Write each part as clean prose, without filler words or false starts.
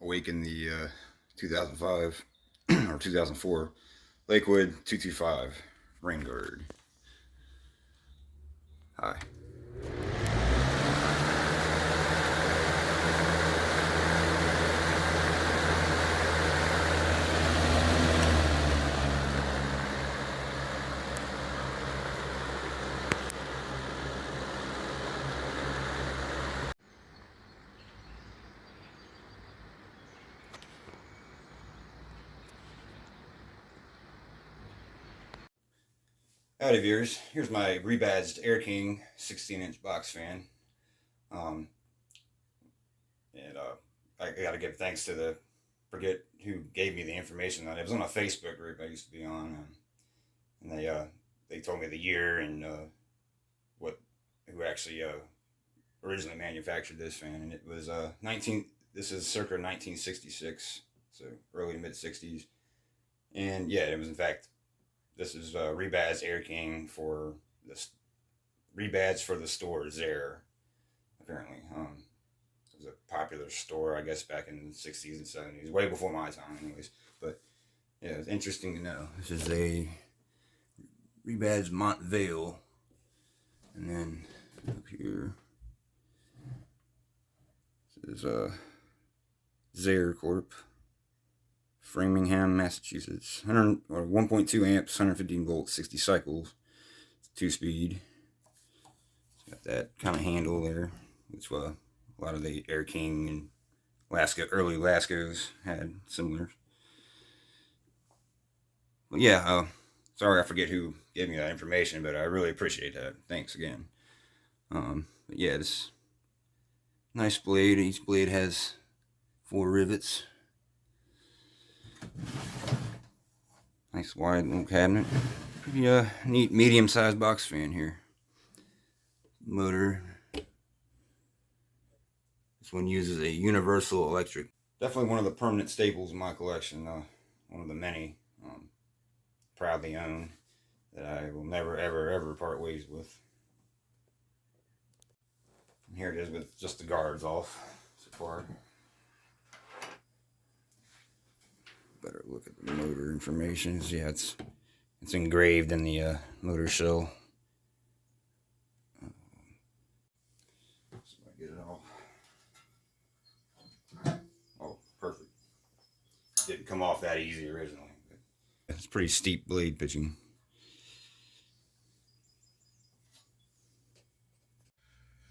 awake in the 2005 or 2004 Lakewood 225 rain guard. Hi. Howdy viewers, here's my rebadged Air King 16-inch box fan. Um, and I gotta give thanks to forget who gave me the information on it. It was on a Facebook group I used to be on, and they told me the year and who actually originally manufactured this fan, and it was this is circa 1966, so early to mid 60s. And yeah, it was in fact, this is rebadged Air King for this rebadge for the store Zare. Apparently, it was a popular store, I guess, back in the 60s and 70s, way before my time, anyways. But yeah, it's interesting to know. This is a rebadged Montvale, and then up here, this is Zare Corp. Framingham, Massachusetts. 1.2 amps, 115 volts, 60 cycles. 2-speed. It's got that kind of handle there, which a lot of the Air King and early Lascos had similar. But yeah, sorry I forget who gave me that information, but I really appreciate that. Thanks again. But yeah, this nice blade. Each blade has 4 rivets. Nice wide little cabinet. Pretty neat medium-sized box fan here. Motor. This one uses a universal electric. Definitely one of the permanent staples in my collection. One of the many proudly owned that I will never, ever, ever part ways with. And here it is with just the guards off so far. Better look at the motor information. Yeah, it's engraved in the motor shell. So I get it off. Oh, perfect. Didn't come off that easy originally. But it's pretty steep blade pitching.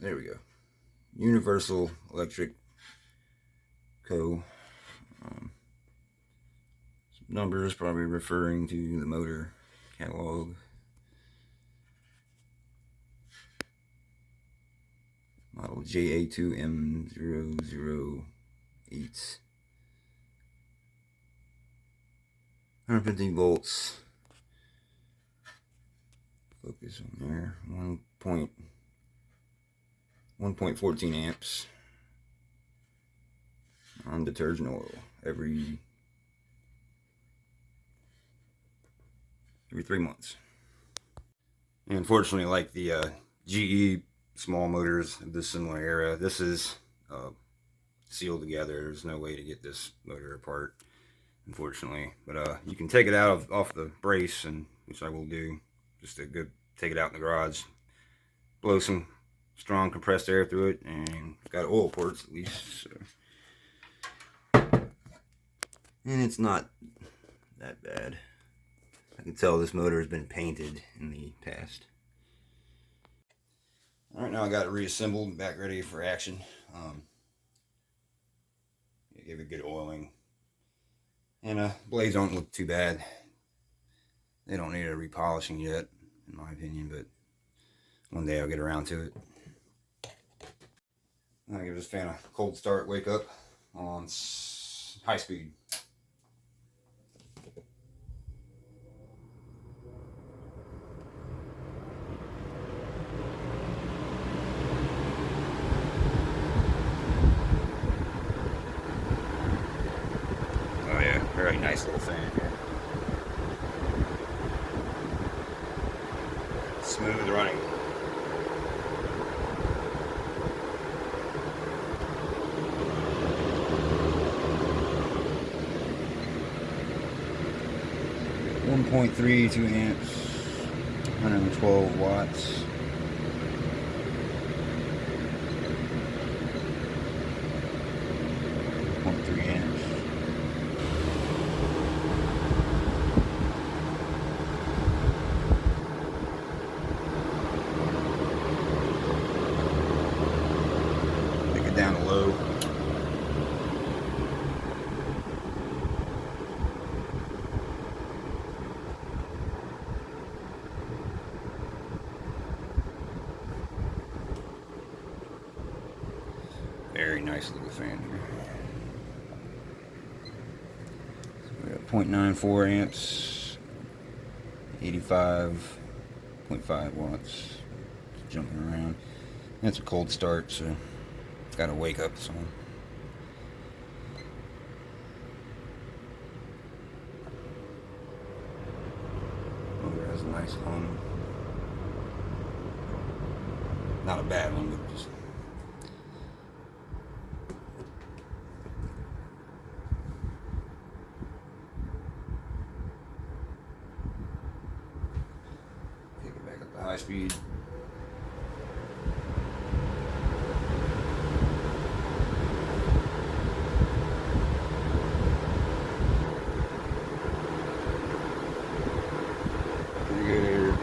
There we go. Universal Electric Co. Numbers probably referring to the motor catalog. Model JA2M008. 115 volts. Focus on there. 1.14 amps. On detergent oil every 3 months. And unfortunately, like the GE small motors of this similar era, this is sealed together. There's no way to get this motor apart, unfortunately. But you can take it out off the brace, and which I will do. Just to go take it out in the garage, blow some strong compressed air through it, and it's got oil ports at least. So. And it's not that bad. I can tell this motor has been painted in the past. Alright, now I got it reassembled and back ready for action. Give it a good oiling. And blades don't look too bad. They don't need a repolishing yet, in my opinion, but one day I'll get around to it. I'll give this fan a cold start, wake up on high speed. Oh yeah, very nice little fan here. Smooth running. 1.32 amps, 112 watts. 1.3 amps. Take it down to low. Very nice little fan here. So we got 0.94 amps, 85.5 watts. It's jumping around. That's a cold start, so got to wake up some. Motor has a nice hum. Not a bad one, but just. Take it back up to high speed. Pretty good air.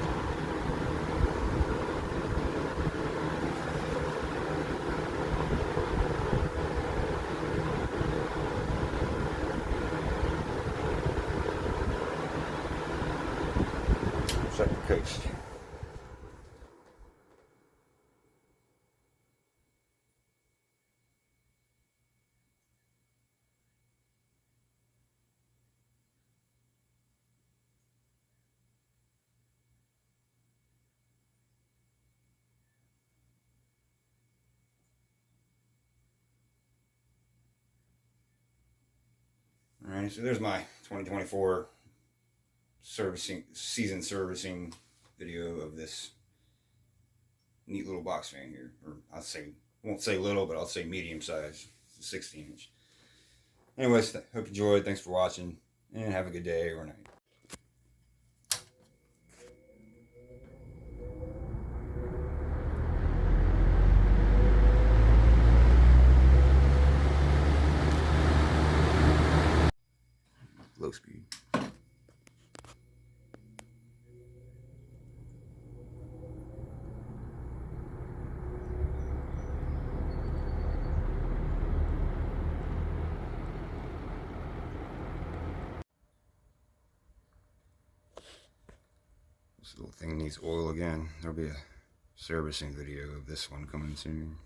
Check the coast. Alright, so there's my 2024 season servicing video of this neat little box fan here. Or won't say little, but I'll say medium size, 16-inch. Anyways, hope you enjoyed. Thanks for watching, and have a good day or night. Low speed. This little thing needs oil again. There'll be a servicing video of this one coming soon.